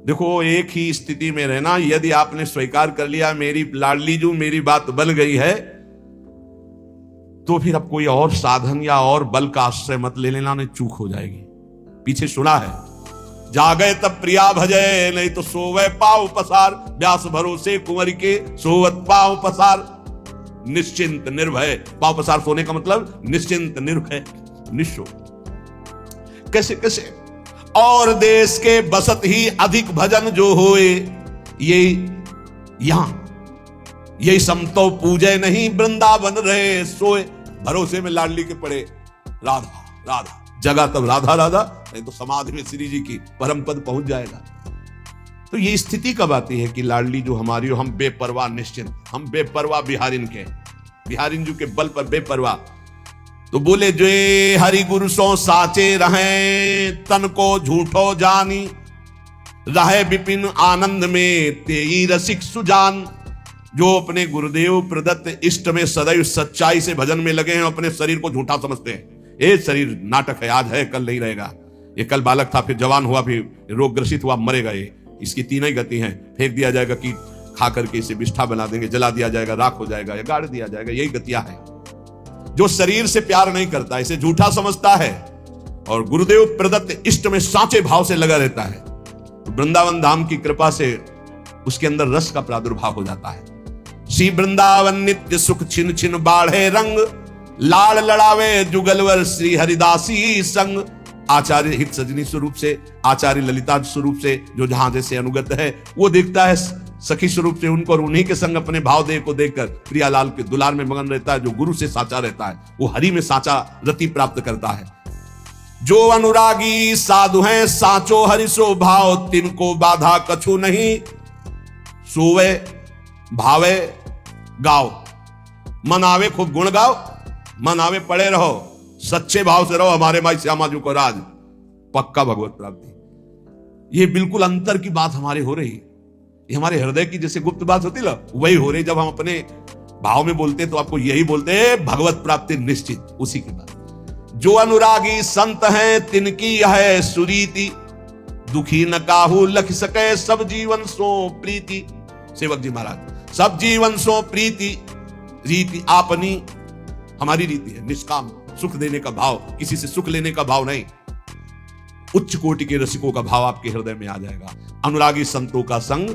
देखो, एक ही स्थिति में रहना, यदि आपने स्वीकार कर लिया मेरी लाडली जू मेरी बात बन गई है, तो फिर अब कोई और साधन या और बल का आश्रय मत ले लेना, नहीं चूक हो जाएगी। पीछे सुना है, जागे तब प्रिया भजय, नहीं तो सोवे पाव पसार, व्यास भरोसे कुंवर के सोवत पाव पसार। निश्चिंत निर्भय, पाव पसार सोने का मतलब निश्चिंत निर्भय निश्चो। कैसे कैसे? और देश के बसत ही अधिक भजन जो होए, ये यहां यही समतो पूजे नहीं, वृंदावन रहे सोए। भरोसे में लाडली के पड़े राधा राधा, जगह तब राधा राधा, नहीं तो समाधि में श्री जी की परम पद पहुंच जाएगा। तो ये स्थिति कब आती है कि लाडली जो हमारी हो, हम बेपरवाह निश्चिंत, हम बेपरवाह बिहारिन के, बिहारिन जी के बल पर बेपरवाह। तो बोले जो हरि गुरु सो साचे रहे, तन को झूठो जानी, रहे विपिन आनंद में तेई रसिक सुजान। जो अपने गुरुदेव प्रदत्त इष्ट में सदैव सच्चाई से भजन में लगे हैं, अपने शरीर को झूठा समझते हैं। ये शरीर नाटक है, आज है कल नहीं रहेगा। ये कल बालक था, फिर जवान हुआ, फिर रोग ग्रसित हुआ, मरेगा। ये इसकी तीन ही गति हैं, फेंक दिया जाएगा, कीट खा करके इसे विष्ठा बना देंगे, जला दिया जाएगा, राख हो जाएगा, या गाड़ दिया जाएगा। यही गतियां हैं। जो शरीर से प्यार नहीं करता, इसे झूठा समझता है और गुरुदेव प्रदत्त इष्ट में साचे भाव से लगा रहता है, तो वृंदावन धाम की कृपा से उसके अंदर रस का प्रादुर्भाव हो जाता है। श्री वृंदावन नित्य सुख छिन छिन बाढ़े रंग, लाड़ लड़ावे जुगलवर श्री हरिदासी संग। आचार्य हित सजनी स्वरूप से, आचार्य ललिता स्वरूप से जो जहां जैसे अनुगत है, वो देखता है सखी स्वरूप से उनको, और उन्हीं के संग अपने भाव देह को देखकर प्रियालाल के दुलार में मगन रहता है। जो गुरु से साचा रहता है, वो हरि में साचा रति प्राप्त करता है। जो अनुरागी साधु हैं, साचो हरि सो भाव, तिनको बाधा कछु नहीं, सोवे भावे गाओ। मन आवे खूब गुण गाओ, मन आवे पड़े रहो, सच्चे भाव से रहो, हमारे माई श्यामा जी को राज, पक्का भगवत प्राप्ति। ये बिल्कुल अंतर की बात हमारी हो रही, ये हमारे हृदय की जैसे गुप्त बात होती ना, वही हो रही। जब हम अपने भाव में बोलते तो आपको यही बोलते हैं, भगवत प्राप्ति निश्चित, उसी की बात। जो अनुरागी संत हैं, तिनकी है सुरीति, दुखी न काहू लख सके, सब जीवन सो प्रीति। सेवक जी महाराज, सब जीवन सो प्रीति, रीति आपनी हमारी रीति है, निष्काम सुख देने का भाव, किसी से सुख लेने का भाव नहीं। उच्च कोटि के रसिकों का भाव आपके हृदय में आ जाएगा। अनुरागी संतों का संग,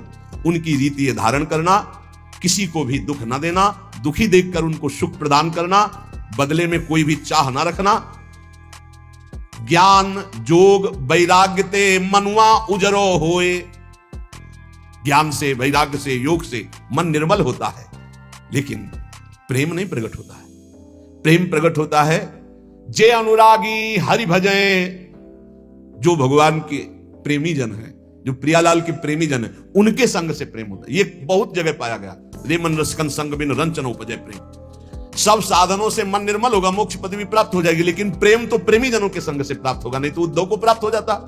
उनकी रीति धारण करना, किसी को भी दुख न देना, दुखी देखकर उनको सुख प्रदान करना, बदले में कोई भी चाह न रखना। ज्ञान जोग वैराग्य ते मनुआ उजरो होए। ज्ञान से, वैराग्य से, योग से मन निर्मल होता है, लेकिन प्रेम नहीं प्रकट होता है। प्रेम प्रकट होता है जे अनुरागी हरि भजय। जो भगवान के प्रेमी जन हैं, जो प्रियालाल के प्रेमी जन हैं, उनके संग से प्रेम होता है। ये बहुत जगह पाया गया। रे मन रसकन संग बिन रंचन उपजय प्रेम। सब साधनों से मन निर्मल होगा, मोक्ष पदवी प्राप्त हो जाएगी, लेकिन प्रेम तो प्रेमी जनों के संग से प्राप्त होगा, नहीं तो उद्धव को प्राप्त हो जाता।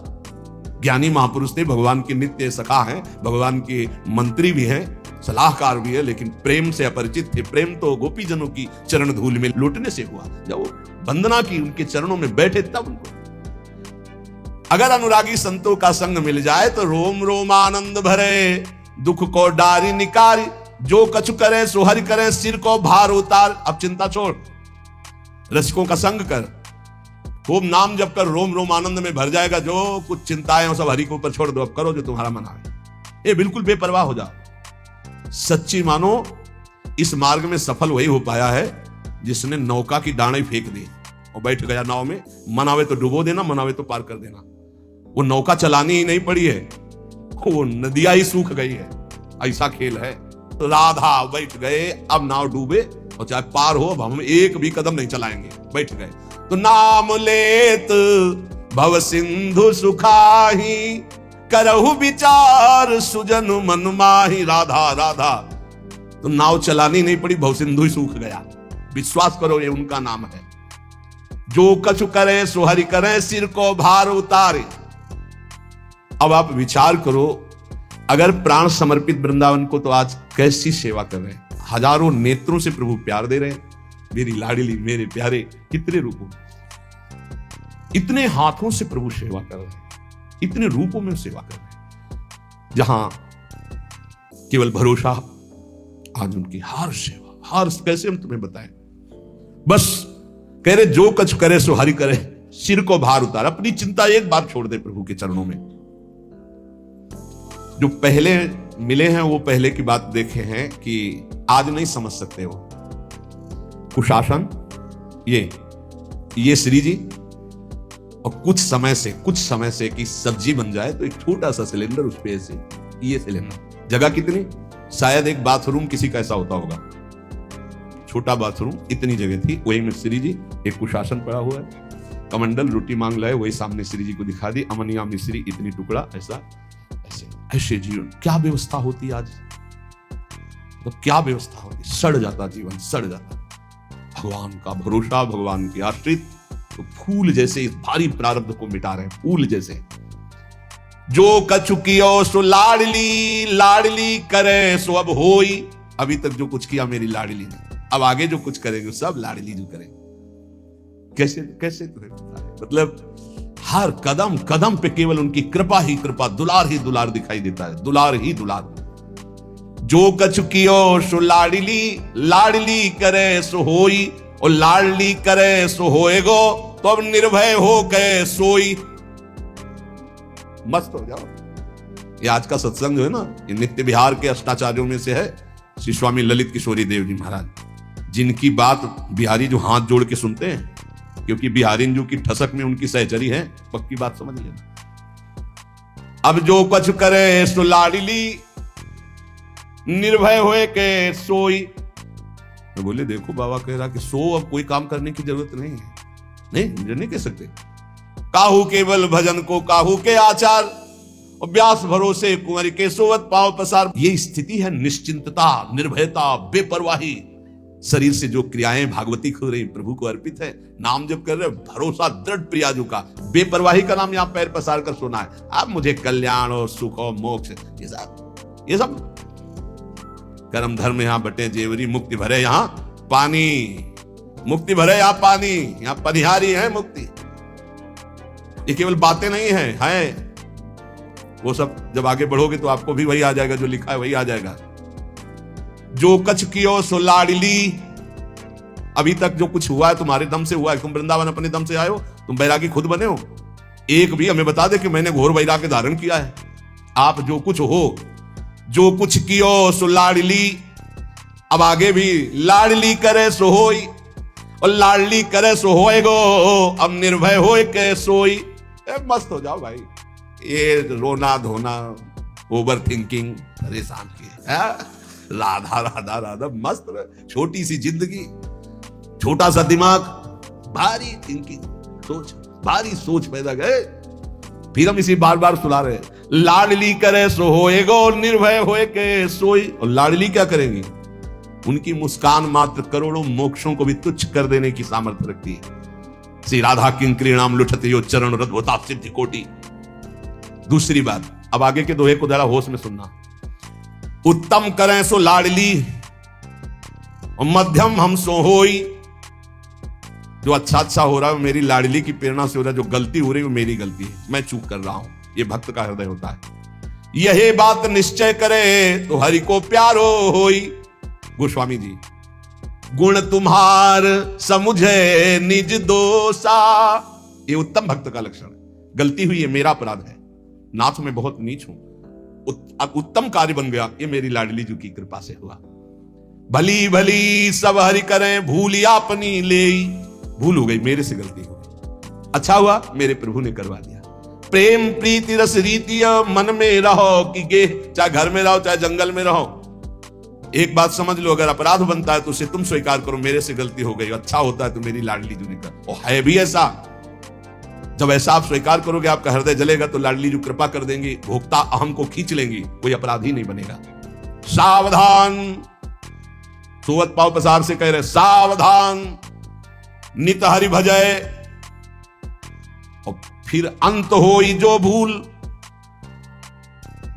ज्ञानी महापुरुष थे, भगवान के नित्य सखा हैं, भगवान के मंत्री भी हैं, सलाहकार भी है, लेकिन प्रेम से अपरिचित थे। प्रेम तो गोपी जनों की चरण धूल में लौटने से हुआ, जब वो वंदना की, उनके चरणों में बैठे तब उनको। अगर अनुरागी संतों का संग मिल जाए तो रोम रोम आनंद भरे, दुख को डारी निकारी, जो कछु करे सो हरि करे, सिर को भार उतार। अब चिंता छोड़, रसिकों का संग कर, खूब नाम जप कर, रोम रोम आनंद में भर जाएगा। जो कुछ चिंताएं हो सब हरि के ऊपर छोड़ दो, अब करो जो तुम्हारा मन आए। ये बिल्कुल बेपरवाह हो जाओ। सच्ची मानो, इस मार्ग में सफल वही हो पाया है जिसने नौका की डांडी फेंक दी और बैठ गया नाव में। मन आवे तो डुबो देना, मन आवे तो पार कर देना। वो नौका चलानी ही नहीं पड़ी है, वो नदियां ही सूख गई है। ऐसा खेल है। राधा बैठ गए, अब नाव डूबे और चाहे पार हो, अब हम एक भी कदम नहीं चलाएंगे, बैठ गए। तो नाम लेत भव सिंधु सुखाही, करहु विचार सुजन मन माही। राधा राधा, तो नाव चलानी नहीं पड़ी, भव सिंधु ही सूख गया। विश्वास करो, ये उनका नाम है। जो कछु करे सो हरि करे, सिर को भार उतारे। अब आप विचार करो, अगर प्राण समर्पित वृंदावन को, तो आज कैसी सेवा कर रहे हैं। हजारों नेत्रों से प्रभु प्यार दे रहे हैं। मेरी लाडली, मेरे प्यारे, कितने रूपों, इतने हाथों से प्रभु सेवा कर रहे हैं, इतने रूपों में सेवा कर रहे हैं। जहां केवल भरोसा, आज उनकी हर सेवा, हर, कैसे हम तुम्हें बताएं, बस कह रहे जो कुछ करे सो हरि करे, सिर को भार उतार, अपनी चिंता एक बार छोड़ दे प्रभु के चरणों में। जो पहले मिले हैं वो पहले की बात देखे हैं कि आज नहीं समझ सकते वो। कुशासन, ये श्री जी, और कुछ समय से कि सब्जी बन जाए तो एक छोटा सा सिलेंडर उस पे ऐसे, ये सिलेंडर, जगह कितनी, शायद एक बाथरूम किसी का ऐसा होता होगा, छोटा बाथरूम, इतनी जगह थी, वही में श्री जी, एक कुशासन पड़ा हुआ है, कमंडल, रोटी मांग लाए, वही सामने श्री जी को दिखा दी, अमनिया मिश्री इतनी टुकड़ा, ऐसा ऐसे जीवन। क्या व्यवस्था होती आज, तो क्या व्यवस्था होती, सड़ जाता जीवन, सड़ जाता। भगवान का भरोसा, भगवान की आश्रित, तो फूल जैसे इस भारी प्रारब्ध को मिटा रहे हैं, फूल जैसे। जो कचुकियो सो लाडली, लाडली करे सो अब होई। अभी तक जो कुछ किया मेरी लाडली ने, अब आगे जो कुछ करेंगे सब लाडली जो करेंगे। कैसे कैसे तुम्हें पता है, मतलब हर कदम कदम पे केवल उनकी कृपा ही कृपा, दुलार ही दुलार दिखाई देता है, दुलार ही दुलार। जो कचुकियो सो लाडली, लाडली करे सो होई, और लाडली करे सो होएगो, तो अब निर्भय हो गए सोई। मस्त हो जाओ। ये आज का सत्संग जो है ना, ये नित्य बिहार के अष्टाचार्यों में से है श्री स्वामी ललित किशोरी देव जी महाराज, जिनकी बात बिहारी जो हाथ जोड़ के सुनते हैं, क्योंकि बिहारिन जो की ठसक में उनकी सहचरी है, पक्की बात समझ लेना। अब जो कुछ करे सो लाडली, निर्भय होए के सोई। तो बोले देखो बाबा कह रहा कि सो अब कोई काम करने की जरूरत नहीं है, नहीं मुझे नहीं कह सकते। काहू केवल भजन को काहू के आचार, और व्यास भरोसे कुंवर के सोवत पांव पसार। ये स्थिति है निश्चिंतता, निर्भयता, बेपरवाही। शरीर से जो क्रियाएं भागवती खुल रही प्रभु को अर्पित है, नाम जप कर रहे, भरोसा दृढ़ प्रियाजू का। बेपरवाही का नाम यहाँ पैर पसार कर सुना है। अब मुझे कल्याण और सुख और मोक्ष, ये सब कर्म धर्म यहाँ बटे जेवरी, मुक्ति भरे यहाँ पानी, मुक्ति भरे यहाँ पानी, यहाँ परिहारी है मुक्ति। ये केवल बातें नहीं है वो सब जब आगे बढ़ोगे तो आपको भी वही आ जाएगा, जो लिखा है वही आ जाएगा। जो कछ कियो सो लाडली। अभी तक जो कुछ हुआ है तुम्हारे दम से हुआ है, तुम वृंदावन अपने दम से आए हो, तुम बैरागी खुद बने हो। एक भी हमें बता दे कि मैंने घोर वैराग्य धारण किया है। आप जो कुछ हो, जो कुछ कियो सो लाडली, अब आगे भी लाडली करे सो होई, और लाडली करे सो होएगो, अब निर्भय होए के सोई। मस्त हो जाओ भाई। ये रोना धोना, ओवर थिंकिंग परेशान किए, राधा राधा राधा, मस्त। छोटी सी जिंदगी, छोटा सा दिमाग, भारी थिंकिंग, सोच, भारी सोच पैदा गए। फिर हम इसी बार बार सुना रहे, लाडली करे सो होएगो, निर्भय होए के सोई। और लाडली क्या करेंगी? उनकी मुस्कान मात्र करोड़ों मोक्षों को भी तुच्छ कर देने की सामर्थ्य रखती है। श्री राधा किंकरीणाम लुठते यो चरण रथ होता सिद्धि कोटि। दूसरी बात, अब आगे के दोहे को जरा होश में सुनना। उत्तम करें सो लाडली, और मध्यम हम सो होई। जो अच्छा हो रहा है मेरी लाडली की प्रेरणा से हो रहा है, जो गलती हो रही है वो मेरी गलती है, मैं चूक कर रहा हूं। ये भक्त का हृदय होता है। यही बात निश्चय करे तो हरि को प्यारो होई। गोस्वामी जी, गुण तुम्हार समुझे निज दोषा। ये उत्तम भक्त का लक्षण है। गलती हुई है, मेरा अपराध है, नाथ में बहुत नीच हूं, उत्तम कार्य बन गया, ये मेरी लाडली जी की कृपा से हुआ। भली भली सब हरि करें, भूली अपनी ले। भूल हो गई, मेरे से गलती हो गई। अच्छा हुआ मेरे प्रभु ने करवा दिया। प्रेम प्रीति रस रीति मन में रहो कि गे, चाहे घर में रहो चाहे जंगल में रहो। एक बात समझ लो, अगर अपराध बनता है तो उसे तुम स्वीकार करो, मेरे से गलती हो गई। अच्छा होता है तो मेरी लाडली जी ने कर, और है भी ऐसा। जब ऐसा आप स्वीकार करोगे, आपका हृदय जलेगा, तो लाडली जो कृपा कर देंगी, भोक्ता अहम को खींच लेंगी, कोई अपराधी नहीं बनेगा। सावधान, सोवत पाव पसार से कह रहे, सावधान नित हरि भजय। और फिर अंत होई जो भूल,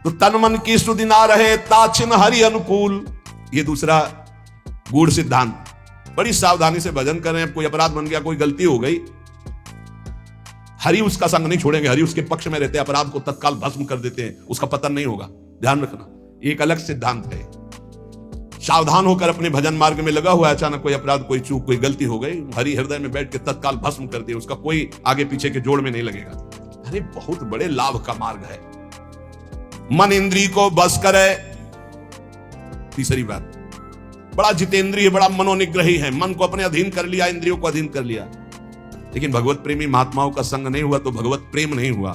तो तन मन की स्तुति ना रहे, ताचिन हरि अनुकूल। ये दूसरा गूढ़ सिद्धांत। बड़ी सावधानी से भजन करें। कोई अपराध बन गया, कोई गलती हो गई, हरि उसका संग नहीं छोड़ेंगे, हरि उसके पक्ष में रहते हैं, अपराध को तत्काल भस्म कर देते हैं, उसका पतन नहीं होगा। ध्यान रखना, एक अलग सिद्धांत है। सावधान होकर अपने भजन मार्ग में लगा हुआ है, अचानक कोई अपराध, कोई चूक, कोई गलती हो गई, हरि हृदय में बैठ के तत्काल भस्म कर दिया, उसका कोई आगे पीछे के जोड़ में नहीं लगेगा। अरे बहुत बड़े लाभ का मार्ग है। मन इंद्री को बस करे। तीसरी बात, बड़ा जितेंद्रिय, बड़ा मनोनिग्रही है, मन को अपने अधीन कर लिया, इंद्रियों को अधीन कर लिया। लेकिन भगवत प्रेमी महात्माओं का संग नहीं हुआ तो भगवत प्रेम नहीं हुआ।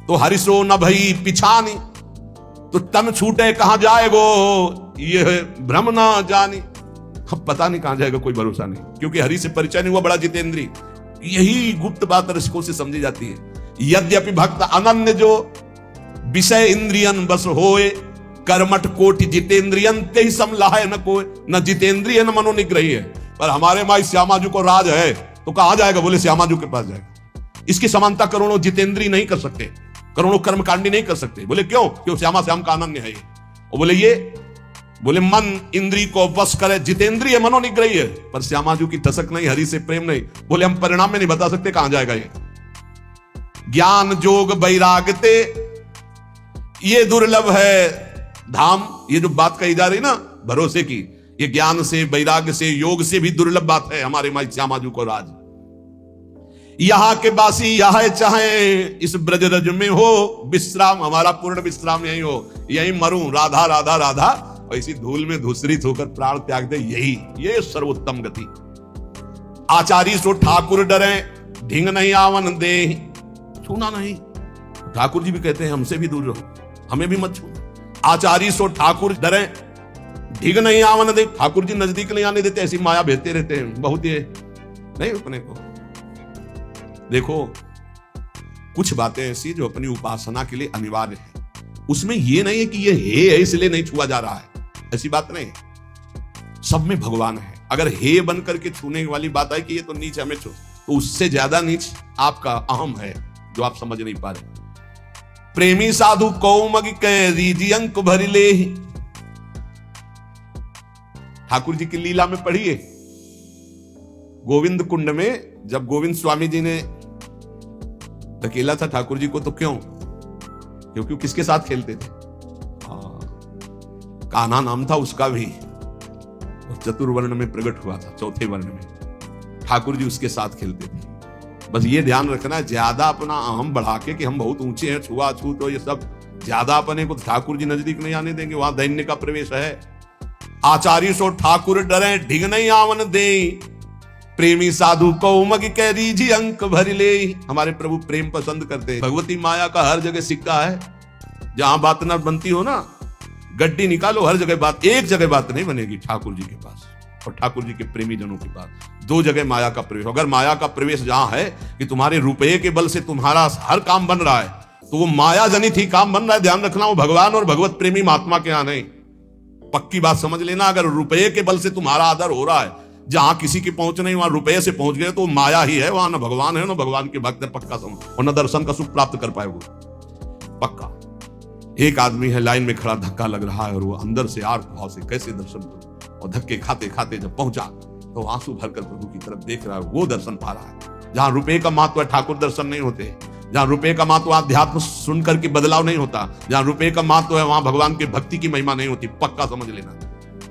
तो हरिसो न भई पिछानी, तो तन छूटे कहां जाएगो, ये भ्रम ना जानी। अब पता नहीं कहां जाएगा, कोई भरोसा नहीं, क्योंकि हरि से परिचय नहीं हुआ, बड़ा जितेंद्री। यही गुप्त बात रसिकों से समझी जाती है। यद्यपि भक्त अनन्य जो विषय इंद्रियन बस होए, कर्मठ कोटि जितेंद्रियन ते ही समलाहे न कोई। न जितेंद्रिय न मनोनिग्रही है। पर हमारे माई श्यामाजू को राज है तो कहां जाएगा, बोले श्यामाजू के पास जाएगा। इसकी समानता करोड़ों जितेंद्री नहीं कर सकते, करोड़ों कर्मकांडी नहीं कर सकते। बोले क्यों? क्यों? श्यामा श्याम का अनन्य है ये। और बोले ये, बोले मन इंद्री को वश करे, जितेंद्रिय मनोनिग्रही है, पर श्यामाजू की टसक नहीं, हरि से प्रेम नहीं। बोले हम परिणाम में नहीं बता सकते कहां जाएगा ये। ज्ञान जोग वैरागते, ये दुर्लभ है धाम। ये जो बात कही जा रही ना भरोसे की, ये ज्ञान से, वैराग्य से, योग से भी दुर्लभ बात है हमारे माई श्यामाजू को राज। यहां के बासी यह चाहे इस ब्रज रज में हो विश्राम, हमारा पूर्ण विश्राम यही हो, यही मरूं राधा राधा राधा, और इसी धूल में धूसरित होकर प्राण त्याग दे, यही ये सर्वोत्तम गति। आचारी सो ठाकुर डरे, ढिंग नहीं आवन दे, छूना नहीं। ठाकुर जी भी कहते हैं हमसे भी दूर रहो, हमें भी मत छूना। आचारी सो ठाकुर डरे, ढिग नहीं आवन दे, ठाकुर जी नजदीक नहीं आने देते, ऐसी माया भेजते रहते हैं बहुत, ये नहीं अपने को। देखो कुछ बातें ऐसी जो अपनी उपासना के लिए अनिवार्य है, उसमें ये नहीं है कि ये है इसलिए नहीं छुआ जा रहा है, ऐसी बात नहीं। सब में भगवान है। अगर हे बन करके छूने वाली बात है कि ये तो नीच हमें छू, तो उससे ज्यादा नीच आपका अहम है जो आप समझ नहीं पा रहे। प्रेमी साधु कौमग के रीजी अंक भर ले, ठाकुर जी की लीला में पढ़िए, गोविंद कुंड में जब गोविंद स्वामी जी ने धकेला था ठाकुर जी को, तो क्यों? क्योंकि किसके साथ खेलते थे? कान्हा नाम था उसका भी, और चतुर्वर्ण में प्रकट हुआ था, चौथे वर्ण में ठाकुर जी उसके साथ खेलते थे। बस ये ध्यान रखना, ज्यादा अपना अहम बढ़ा के कि हम बहुत ऊंचे हैं, छुआ छू, तो ये सब ज्यादा अपने को ठाकुर जी नजदीक नहीं आने देंगे, वहां दैन्य का प्रवेश है। आचार्य सो ठाकुर डरे, ढिग नहीं आवन दे, प्रेमी साधु कौमग के रीझी अंक भर ले। हमारे प्रभु प्रेम पसंद करते हैं। भगवती माया का हर जगह सिक्का है, जहां बात ना बनती हो ना, गड्डी निकालो, हर जगह बात, एक जगह बात नहीं बनेगी ठाकुर जी के पास और ठाकुर जी के प्रेमी जनों के पास। दो जगह माया का प्रवेश। अगर माया का प्रवेश जहां है कि तुम्हारे रुपये के बल से तुम्हारा हर काम बन रहा है, तो वो माया जनित ही काम बन रहा है। ध्यान रखना, वो भगवान और भगवत प्रेमी महात्मा के यहां नहीं। पक्की बात समझ लेना, अगर रुपये के बल से तुम्हारा आदर हो रहा है, जहां किसी की पहुंच नहीं वहां रुपये से पहुंच गए, तो माया ही है, वहां न भगवान है न भगवान के भक्त है, पक्का समझ, और न दर्शन का सुख प्राप्त कर पाएगा पक्का। एक आदमी है लाइन में खड़ा, धक्का लग रहा है, और वो अंदर से आर्त भाव से कैसे दर्शन करूं, और धक्के खाते खाते जब पहुंचा तो आंसू भरकर प्रभु की तरफ देख रहा है, वो दर्शन पा रहा है। जहां रुपये का महत्व है, ठाकुर दर्शन नहीं होते। जहां रुपये का महत्व, अध्यात्म सुन करके बदलाव नहीं होता। जहां रुपये का महत्व है, वहां भगवान की भक्ति की महिमा नहीं होती, पक्का समझ लेना।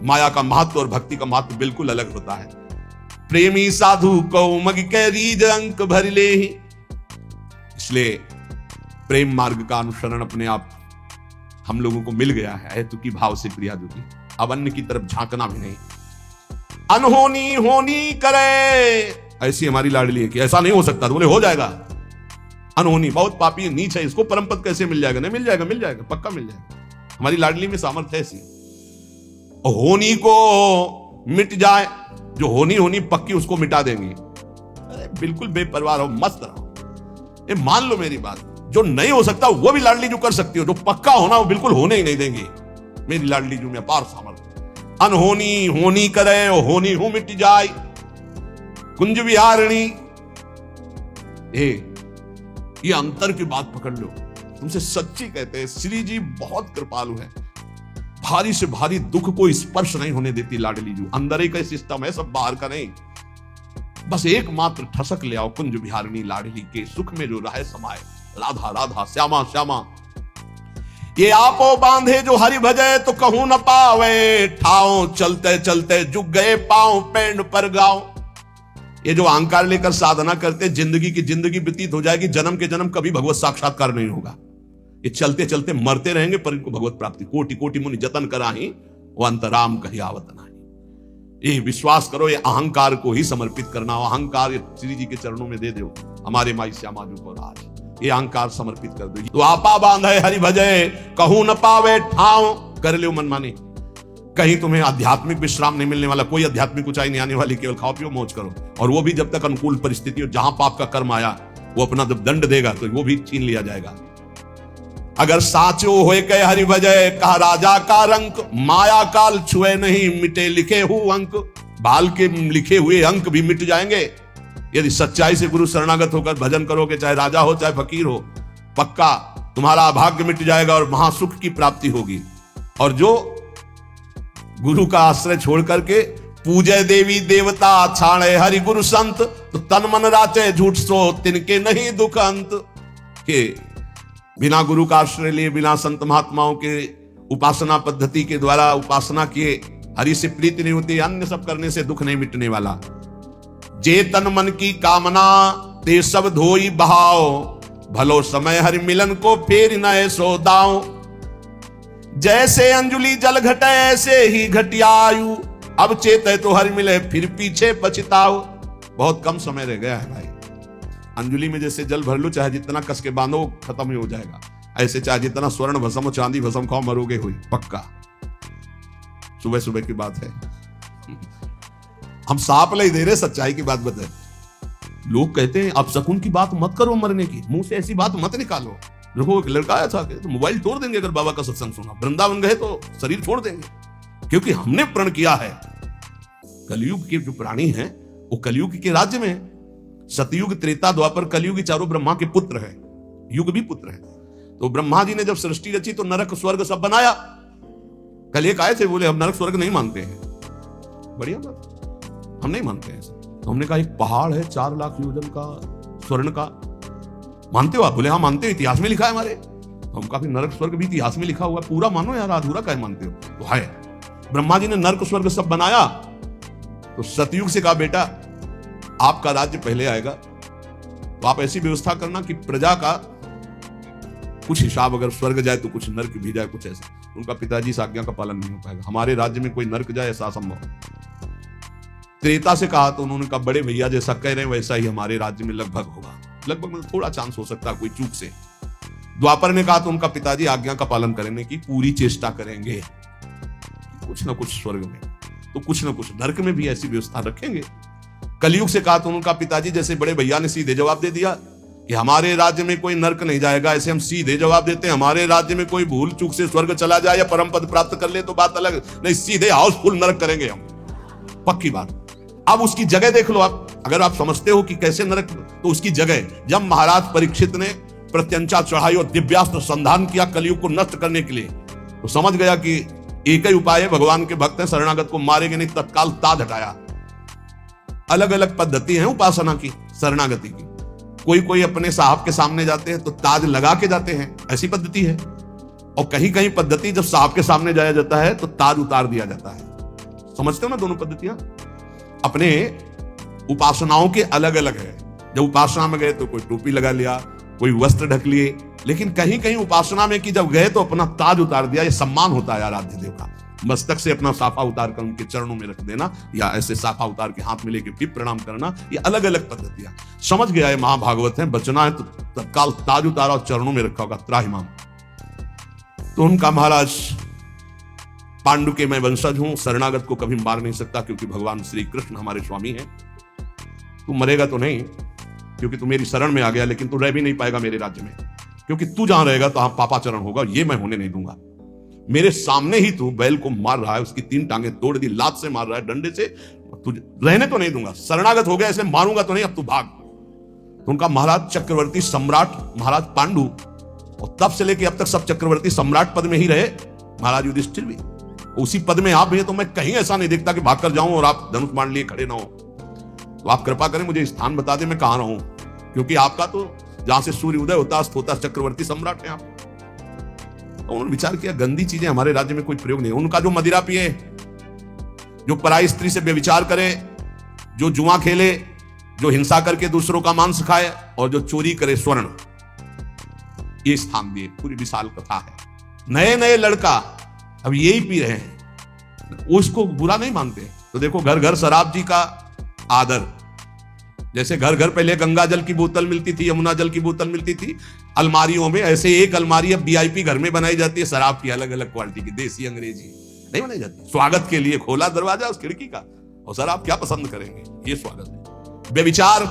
माया का महत्व और भक्ति का महत्व बिल्कुल अलग होता है। प्रेमी साधु कौमग के रीज अंक भर ले। इसलिए प्रेम मार्ग का अनुसरण अपने आप हम लोगों को मिल गया है, तुकी भाव से प्रिया दुखी। अब अन्य की तरफ झांकना भी नहीं। अनहोनी होनी करे, ऐसी हमारी लाडली है कि ऐसा नहीं हो सकता, तो बोले हो जाएगा। अनहोनी बहुत पापी नीच है, इसको परम पद कैसे मिल जाएगा? नहीं मिल जाएगा, मिल जाएगा, पक्का मिल जाएगा। हमारी लाडली में सामर्थ्य है ऐसी। होनी को मिट जाए, जो होनी होनी पक्की, उसको मिटा देंगी। अरे बिल्कुल बेपरवाह रहो, मस्त रहो। ये मान लो मेरी बात, जो नहीं हो सकता वो भी लाडली जो कर सकती हो, जो पक्का होना वो बिल्कुल होने ही नहीं देंगे। मेरी लाडली जो में अपार सामर्थ्य। अनहोनी होनी करे, होनी हो मिट जाए, कुंज विहारिणी। ये अंतर की बात पकड़ लो, तुमसे सच्ची कहते हैं, श्री जी बहुत कृपालु है। भारी से भारी दुख को स्पर्श नहीं होने देती लाडली जू। अंदर ही का सिस्टम है, सब बाहर का नहीं। बस एकमात्र ठसक ले आओ कुंज विहारिणी लाडली के सुख में जो रहे समाये। राधा राधा श्यामा श्यामा। ये आपो बांधे जो हरि भजे तो कहूं न पावे, ठाओ चलते चलते जुग गए पांव पेंड पर गाओ। ये जो अहंकार लेकर साधना करते, जिंदगी की जिंदगी व्यतीत हो जाएगी, जन्म के जन्म कभी भगवत साक्षात्कार नहीं होगा। ये चलते चलते मरते रहेंगे, पर इनको भगवत प्राप्ति कोटि कोटि मुनि जतन कराही, वो अंतराम कही आवत नाही। ये विश्वास करो, ये अहंकार को ही समर्पित करना। अहंकार श्री जी के चरणों में दे दो, हमारे माई श्यामा जी को राज, ये अहंकार समर्पित कर दो। तो आपा बांधे हरि भजे कहूं न पावे, ठाव कर लो मनमानी। कहीं तुम्हें आध्यात्मिक विश्राम नहीं मिलने वाला, कोई आध्यात्मिक ऊंचाई नहीं आने वाली, केवल खाओ पियो मौज करो। और वो भी जब तक अनुकूल परिस्थिति हो, जहां पाप का कर्म आया वो अपना जब दंड देगा तो वो भी छीन लिया जाएगा। अगर साचो होए कहे हरि भजय, कहा राजा का रंक, माया काल छुए नहीं मिटे लिखे हु अंक। बाल के लिखे हुए अंक भी मिट जाएंगे यदि सच्चाई से गुरु शरणागत होकर भजन करोगे, चाहे राजा हो चाहे फकीर हो। पक्का तुम्हारा अभाग्य मिट जाएगा और महासुख की प्राप्ति होगी। और जो गुरु का आश्रय छोड़ करके पूजे देवी देवता, छाड़े हरि गुरु संत, तो तन मन राचे झूठ सो तिनके नहीं दुख अंत। के बिना गुरु का आश्रय लिए, बिना संत महात्माओं के उपासना पद्धति के द्वारा उपासना किए हरि से प्रीति नहीं होती, अन्य सब करने से दुख नहीं मिटने वाला। जे तन मन की कामना ते सब धोई बहाओ, भलो समय हरि मिलन को फेर नए सो दाओ। जैसे अंजुलि जल घटे ऐसे ही घटियायु, अब चेते तो हरि मिले फिर पीछे पछताओ। बहुत कम समय रह गया है भाई। अंजुलि में जैसे जल भर लो, चाहे जितना कस के बांधो खत्म ही हो जाएगा। ऐसे चाहे जितना स्वर्ण भस्म हो, चांदी भस्म खाओ, मरोगे हुई पक्का। सुबह सुबह की बात है, हम सांप नहीं दे रहे, सच्चाई की बात बताए। लोग कहते हैं अब शकुन की बात मत करो, मरने की मुंह से ऐसी बात मत निकालो। देखो एक लड़का आया था, तो मोबाइल छोड़ देंगे अगर बाबा का सत्संग सुना, वृंदावन गए तो शरीर छोड़ देंगे, क्योंकि हमने प्रण किया है। कलयुग के जो प्राणी हैं वो कलयुग के राज्य में, सतयुग त्रेता द्वापर कलयुग चारों ब्रह्मा के पुत्र है, युग भी पुत्र है। तो ब्रह्मा जी ने जब सृष्टि रची तो नरक स्वर्ग सब बनाया। कल एक आए थे, बोले हम नरक स्वर्ग नहीं मानते हैं। बढ़िया बात, हम नहीं मानते हैं। तो हमने कहा एक पहाड़ है 4 लाख योजन का स्वर्ण का, मानते हो आप? बोले हाँ मानते हो, इतिहास में लिखा है हमारे। तो हम कहा नरक स्वर्ग भी इतिहास में लिखा हुआ है, पूरा मानो यार, अधूरा क्या मानते हो? तो है, ब्रह्मा जी ने नरक स्वर्ग सब बनाया। तो सतयुग से कहा बेटा आपका राज्य पहले आएगा, तो आप ऐसी व्यवस्था करना कि प्रजा का कुछ हिसाब, अगर स्वर्ग जाए तो कुछ नरक भी जाए, कुछ ऐसा। उनका पिताजी इस आज्ञा का पालन नहीं हो पाएगा, हमारे राज्य में कोई नरक जाए ऐसा असंभव। त्रेता से कहा तो उन्होंने कहा बड़े भैया जैसा कह रहे हैं वैसा ही हमारे राज्य में लगभग होगा, लगभग में थोड़ा चांस हो सकता है कोई चूक से। द्वापर ने कहा तो उनका पिताजी आज्ञा का पालन करने की पूरी चेष्टा करेंगे, कुछ ना कुछ स्वर्ग में तो कुछ ना कुछ नरक में भी ऐसी व्यवस्था रखेंगे। कलयुग से कहा तो उनका पिताजी जैसे बड़े भैया ने सीधे जवाब दे दिया कि हमारे राज्य में कोई नरक नहीं जाएगा, ऐसे हम सीधे जवाब देते हैं। हमारे राज्य में कोई भूल चूक से स्वर्ग चला जाए या परम पद प्राप्त कर ले तो बात अलग, नहीं सीधे हाउसफुल नरक करेंगे हम, पक्की बात। अब उसकी जगह देख लो आप, अगर आप समझते हो कि कैसे नरक, तो उसकी जगह जब महाराज परीक्षित ने प्रत्यंचा चढ़ाई और दिव्यास्त्र संधान किया कलयुग को नष्ट करने के लिए, तो समझ गया कि एक ही उपाय है, भगवान के भक्त हैं, शरणागत को मारेंगे नहीं, तत्काल ताज हटाया। अलग अलग पद्धति है उपासना की, शरणागति की। कोई कोई अपने साहब के सामने जाते हैं तो ताज लगा के जाते हैं, ऐसी पद्धति है। और कहीं कहीं पद्धति जब साहब के सामने जाया जाता है तो ताज उतार दिया जाता है। समझते हो ना दोनों पद्धतियां? अपने उपासनाओं के अलग अलग है। जब उपासना में गए तो कोई टोपी लगा लिया, कोई वस्त्र ढक लिए, लेकिन कहीं कहीं उपासना में कि जब गए तो अपना ताज उतार दिया। ये सम्मान होता है आराध्य देव का। मस्तक से अपना साफा उतार कर उनके चरणों में रख देना, या ऐसे साफा उतार के हाथ में लेके फिर प्रणाम करना, ये अलग अलग पद्धतियां। समझ गया, ये महाभागवत है, बचना है तो तत्काल ताज उतारा और चरणों में रखा होगा त्राहिमाम। तो उनका महाराज पांडु के मैं वंशज हूं, शरणागत को कभी मार नहीं सकता, क्योंकि भगवान श्री कृष्ण हमारे स्वामी हैं। तू मरेगा तो नहीं, क्योंकि तू मेरी शरण में आ गया, लेकिन तू रह भी नहीं पाएगा मेरे राज्य में, क्योंकि तू जहां रहेगा तो पापाचरण होगा, ये मैं होने नहीं दूंगा। मेरे सामने ही तू बैल को मार रहा है, उसकी 3 टांगे तोड़ दी, लात से मार रहा है, डंडे से, तू रहने तो नहीं दूंगा। शरणागत हो गया, ऐसे मारूंगा तो नहीं, अब तू भाग। तो उनका महाराज चक्रवर्ती सम्राट महाराज पांडु, और तब से लेके अब तक सब चक्रवर्ती सम्राट पद में ही रहे। महाराज युधिष्ठिर भी उसी पद में आप भी, तो मैं कहीं ऐसा नहीं देखता कि भागकर जाऊं और आप धनुष बाण लिए खड़े ना हो। तो आप कृपा करें मुझे स्थान बता दें मैं कहां रहूं, क्योंकि आपका तो जहां से सूर्य उदय होता अस्त होता चक्रवर्ती सम्राट है आप। तो उन्होंने विचार किया गंदी चीजें हमारे राज्य में कोई प्रयोग नहीं। उनका जो मदिरा पिए, जो पराई स्त्री से व्यभिचार करे, जो जुआ खेले, जो हिंसा करके दूसरों का मांस खाए और जो चोरी करे स्वर्ण, ये स्थान दिए। पूरी विशाल कथा है। नए नए लड़का अब यही पी रहे हैं, उसको बुरा नहीं मानते। तो देखो घर घर शराब जी का आदर। जैसे घर घर पहले गंगा जल की बोतल मिलती थी, यमुना जल की बोतल मिलती थी अलमारियों में, ऐसे एक अलमारी अब वीआईपी घर में बनाई जाती है शराब की, अलग अलग क्वालिटी की, देसी अंग्रेजी नहीं बनाई जाती। स्वागत के लिए खोला दरवाजा उस खिड़की का, और सर आप क्या पसंद करेंगे, ये स्वागत है। व्यभिचार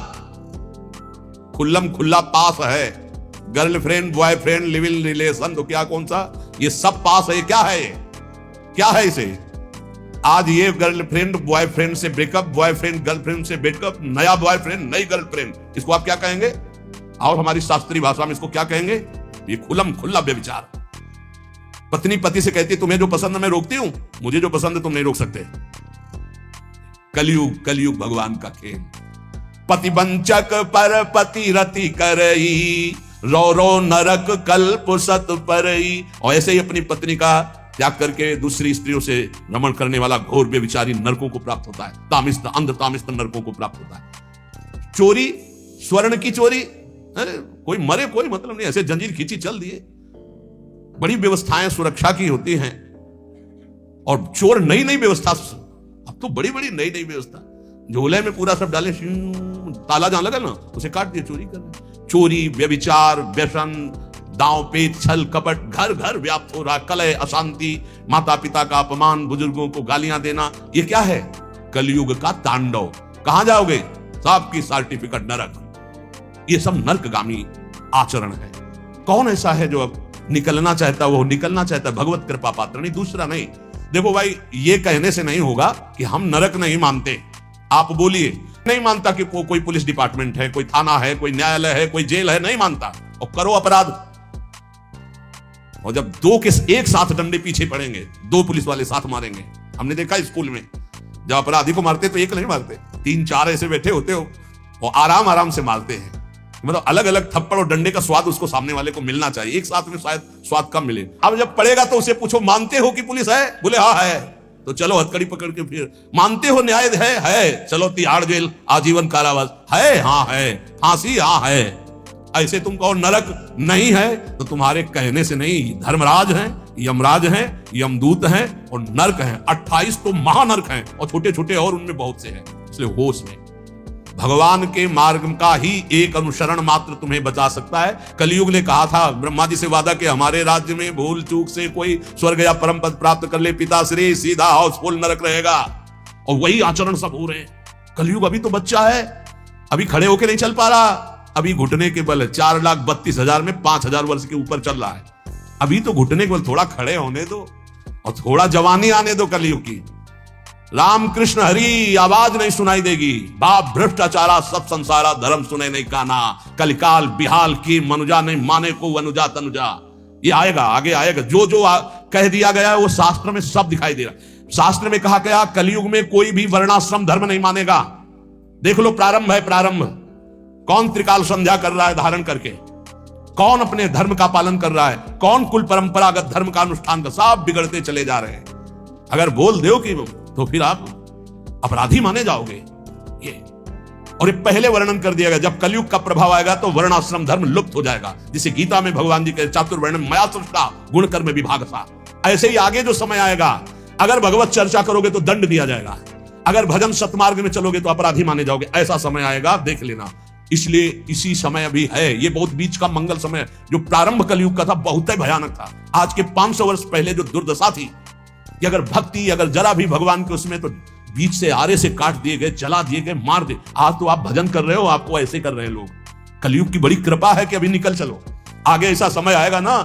खुल्लम खुल्ला पास है। Girlfriend boyfriend live in relation, तो क्या कौन सा, ये सब पास है। क्या है ये, क्या है इसे? आज ये गर्लफ्रेंड बॉयफ्रेंड से ब्रेकअप, बॉयफ्रेंड गर्लफ्रेंड से ब्रेकअप, नया बॉयफ्रेंड नई गर्लफ्रेंड, इसको आप क्या कहेंगे? और हमारी शास्त्रीय भाषा में इसको क्या कहेंगे? ये खुल्लम खुल्ला व्यभिचार। पत्नी पति से कहती है तुम्हें जो पसंद है मैं रोकती हूं, मुझे जो पसंद है तुम नहीं रोक सकते। कलयुग, कलयुग भगवान का खेल। पति वंचक पर पति रति करई, रो रो नरक कल्प सत परई। और ऐसे ही अपनी पत्नी का त्याग करके दूसरी स्त्रियों से रमण करने वाला घोर व्यभिचारी नरकों को प्राप्त होता है, तामिस्त अंध तामिस्त नरकों को प्राप्त होता है। चोरी, स्वर्ण की चोरी, अरे कोई मरे कोई मतलब नहीं, ऐसे जंजीर खींची चल दिए। बड़ी व्यवस्थाएं सुरक्षा की होती हैं, और चोर नई नई व्यवस्था, अब तो बड़ी बड़ी नई नई व्यवस्था, झोले में पूरा सब डाले, ताला जहां लगा ना उसे काट दिया, चोरी कर। चोरी, व्यभिचार, व्यसन, दांव पेच, छल कपट घर घर व्याप्त हो रहा। कलह, अशांति, माता पिता का अपमान, बुजुर्गों को गालियां देना, ये क्या है? कलयुग का तांडव। कहां जाओगे? साहब की सर्टिफिकेट नरक। ये सब नरकगामी आचरण है। कौन ऐसा है जो अब निकलना चाहता, वो निकलना चाहता, भगवत कृपा पात्र नहीं, दूसरा नहीं। देखो भाई, ये कहने से नहीं होगा कि हम नरक नहीं मानते। आप बोलिए नहीं मानता कि कोई पुलिस डिपार्टमेंट है, कोई थाना है, कोई न्यायालय है, कोई जेल है, नहीं मानता, और करो अपराध। और जब दो के एक साथ डंडे पीछे पड़ेंगे, दो पुलिस वाले साथ मारेंगे। हमने देखा स्कूल में जब अपराधी को मारते तो एक नहीं मारते, 3-4 ऐसे बैठे होते हो और आराम आराम से मारते हैं। मतलब अलग अलग थप्पड़ और डंडे का स्वाद उसको सामने वाले को मिलना चाहिए, एक साथ में शायद स्वाद कम मिले। अब जब पड़ेगा तो उसे पूछो मानते हो कि पुलिस है? बोले हाँ है, तो चलो हथकड़ी पकड़ के फिर मानते हो न्याय है, चलो तिहाड़ जेल, आजीवन कारावास है, हाँ है, फांसी हाँ है। ऐसे तुम कहो नरक नहीं है, तो तुम्हारे कहने से नहीं, धर्मराज हैं, यमराज हैं, यमदूत हैं और नरक हैं। 28 तो महानरक हैं और छोटे छोटे और उनमें बहुत से हैं। इसलिए होश में, भगवान के मार्ग का ही एक अनुसरण मात्र तुम्हें बचा सकता है। कलयुग ने कहा था ब्रह्मा जी से वादा कि हमारे राज्य में भूल चूक से कोई स्वर्ग या परम पद प्राप्त कर ले, पिताश्री सीधा हाउसफुल नरक रहेगा। और वही आचरण सब हो रहे हैं। कलयुग अभी तो बच्चा है, अभी खड़े होकर नहीं चल पा रहा, अभी घुटने के बल 4,32,000 में 5,000 वर्ष के ऊपर चल रहा है। अभी तो घुटने के बल, थोड़ा खड़े होने दो और थोड़ा जवानी आने दो कलयुग की। राम कृष्ण हरि आवाज नहीं सुनाई देगी, बाप भ्रष्टाचारा सब संसारा, धर्म सुने नहीं काना, कलिकाल बिहाल की मनुजा नहीं माने को अनुजा तनुजा। ये आएगा, आगे आएगा। जो जो कह दिया गया है वो शास्त्र में सब दिखाई दे रहा। शास्त्र में कहा गया कलयुग में कोई भी वर्णाश्रम धर्म नहीं मानेगा। देख लो, प्रारंभ है, प्रारंभ। कौन त्रिकाल संध्या कर रहा है धारण करके, कौन अपने धर्म का पालन कर रहा है, कौन कुल परंपरागत धर्म का अनुष्ठान का, सब बिगड़ते चले जा रहे हैं। अगर बोल दो कि तो फिर आप अपराधी माने जाओगे। ये और ये पहले वर्णन कर दिया गया, जब कलयुग का प्रभाव आएगा तो वर्णाश्रम धर्म लुप्त हो जाएगा। जिसे गीता में भगवान जी के चातुर्वर्ण मया सृष्टा गुण कर्म विभाग सा। ऐसे ही आगे जो समय आएगा, अगर भगवत चर्चा करोगे तो दंड दिया जाएगा, अगर भजन सतमार्ग में चलोगे तो अपराधी माने जाओगे। ऐसा समय आएगा, देख लेना। इसलिए इसी समय अभी है, ये बहुत बीच का मंगल समय। जो प्रारंभ कलयुग का था बहुत ही भयानक था। आज के 500 वर्ष पहले जो दुर्दशा थी कि अगर भक्ति अगर जरा भी भगवान के उसमें, तो बीच से आरे से काट दिए गए, जला दिए गए, मार दे। आज तो आप भजन कर रहे हो, आपको ऐसे कर रहे हैं लोग। कलयुग की बड़ी कृपा है कि अभी निकल चलो। आगे ऐसा समय आएगा ना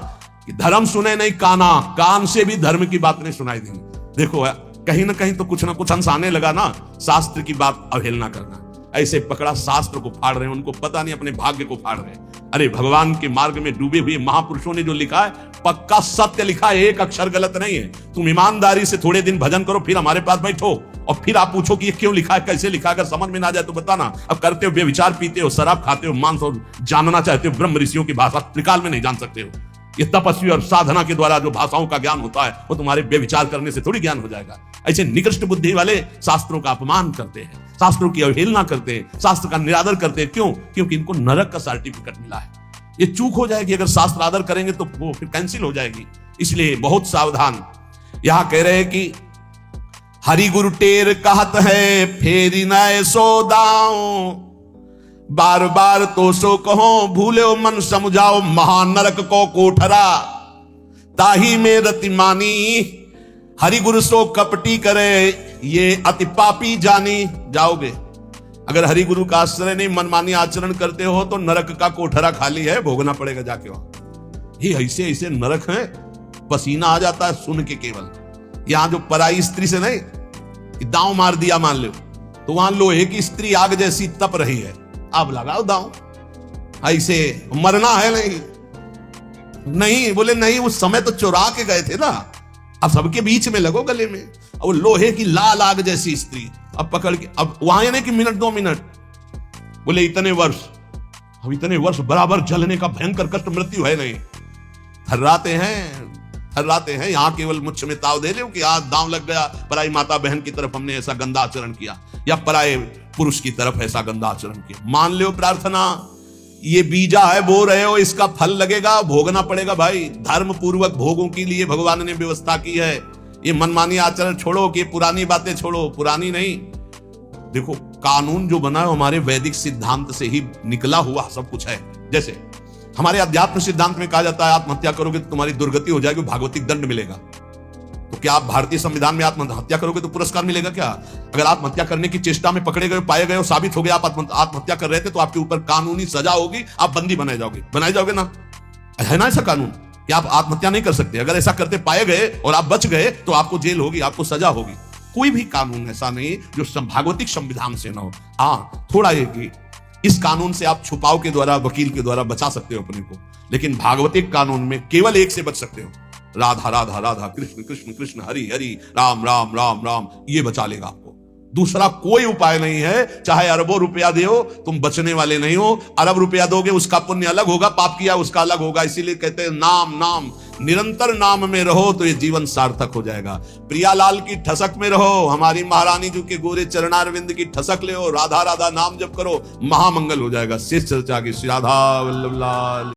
कि धर्म सुने नहीं काना, कान से भी धर्म की बात नहीं सुनाई देंगी। देखो कहीं ना कहीं तो कुछ ना कुछ अंश आने लगा ना, शास्त्र की बात अवहेलना करना। ऐसे पकड़ा, शास्त्र को फाड़ रहे हैं, उनको पता नहीं अपने भाग्य को फाड़ रहे हैं। अरे भगवान के मार्ग में डूबे हुए महापुरुषों ने जो लिखा है पक्का सत्य लिखा है, एक अक्षर गलत नहीं है। तुम ईमानदारी से थोड़े दिन भजन करो, फिर हमारे पास बैठो और फिर आप पूछो कि ये क्यों लिखा है, कैसे लिखा है। अगर समझ में ना जाए तो बताना। अब करते हो व्यभिचार, पीते हो शराब, खाते हो मांस और जानना चाहते हो ब्रह्म ऋषियों की भाषा, त्रिकाल में नहीं जान सकते हो। ये तपस्वी और साधना के द्वारा जो भाषाओं का ज्ञान होता है वो तुम्हारे बेविचार करने से थोड़ी ज्ञान हो जाएगा। ऐसे निकृष्ट बुद्धि वाले शास्त्रों का अपमान करते हैं, शास्त्रों की अवहेलना करते हैं, शास्त्र का निरादर करते हैं। क्यों? क्योंकि इनको नरक का सर्टिफिकेट मिला है। ये चूक हो जाएगी, अगर शास्त्र आदर करेंगे तो वो फिर कैंसिल हो जाएगी। इसलिए बहुत सावधान। यहां कह रहे हैं कि हरि गुरु टेर कहत है फेरी नए सो दाओ, बार बार तो सो कहो भूले मन समझाओ, महानरक को कोठरा ताही में रति मानी, हरि गुरु सो कपटी करे ये अति पापी जानी। जाओगे अगर हरि गुरु का आश्रय नहीं, मनमानी आचरण करते हो तो नरक का कोठरा खाली है, भोगना पड़ेगा जाके वहां। ये ऐसे ऐसे नरक है, पसीना आ जाता है सुन के। केवल यहां जो पराई स्त्री से नहीं दांव मार दिया मान लो, तो वहां लोहे की स्त्री आग जैसी तप रही है, अब लगाओ दांव। ऐसे मरना है नहीं बोले नहीं, उस समय तो चुरा के गए थे ना, अब सबके बीच में लगो गले में। और लोहे की लाल आग जैसी स्त्री अब पकड़ के, अब वहां नहीं कि मिनट 2 मिनट, बोले इतने वर्ष, अब इतने वर्ष बराबर जलने का भयंकर कष्ट मृत्यु है नहीं। थर्राते हैं। यहां केवल मुझ में ताव दे लो कि आज दांव लग गया, पराई माता बहन की तरफ हमने ऐसा गंदा आचरण किया, या पराये पुरुष की तरफ ऐसा गंदा आचरण किया। मान लो प्रार्थना, ये बीजा है, बो रहे हो, इसका फल लगेगा, भोगना पड़ेगा भाई। धर्म पूर्वक भोगों के लिए भगवान ने व्यवस्था की है। ये मनमानी आचरण छोड़ो, कि पुरानी बातें छोड़ो, पुरानी नहीं। देखो कानून जो बना है हमारे वैदिक सिद्धांत से ही निकला हुआ सब कुछ है। जैसे हमारे अध्यात्म सिद्धांत में कहा जाता है आत्महत्या करोगे तो तुम्हारी दुर्गति हो जाएगी, भागवतिक दंड मिलेगा। तो क्या आप भारतीय संविधान में आत्महत्या करोगे तो पुरस्कार मिलेगा क्या? अगर आत्महत्या करने की चेष्टा में पकड़े गए, पाए गए, साबित हो गया आप आत्महत्या कर रहे थे, तो आपके ऊपर कानूनी सजा होगी, आप बंदी बनाए जाओगे ना। है ना ऐसा कानून कि आप आत्महत्या नहीं कर सकते। अगर ऐसा करते पाए गए और आप बच गए तो आपको जेल होगी, आपको सजा होगी। कोई भी कानून ऐसा नहीं जो भागवतिक संविधान से ना हो। हाँ, थोड़ा ये कि इस कानून से आप छुपाव के द्वारा, वकील के द्वारा बचा सकते हो अपने को, लेकिन भागवतिक कानून में केवल एक से बच सकते हो, राधा राधा राधा, कृष्ण कृष्ण कृष्ण, हरि हरि, राम राम राम राम, ये बचा लेगा आपको। दूसरा कोई उपाय नहीं है। चाहे अरबों रुपया दो, तुम बचने वाले नहीं हो। अरब रुपया दोगे उसका पुण्य अलग होगा, पाप किया उसका अलग होगा। इसीलिए कहते हैं नाम नाम, निरंतर नाम में रहो तो ये जीवन सार्थक हो जाएगा। प्रियालाल की ठसक में रहो, हमारी महारानी जी के गोरे चरणारविंद की ठसक ले, राधा राधा नाम जप करो, महामंगल हो जाएगा। शेष चर्चा की श्री राधा वल्लभ लाल।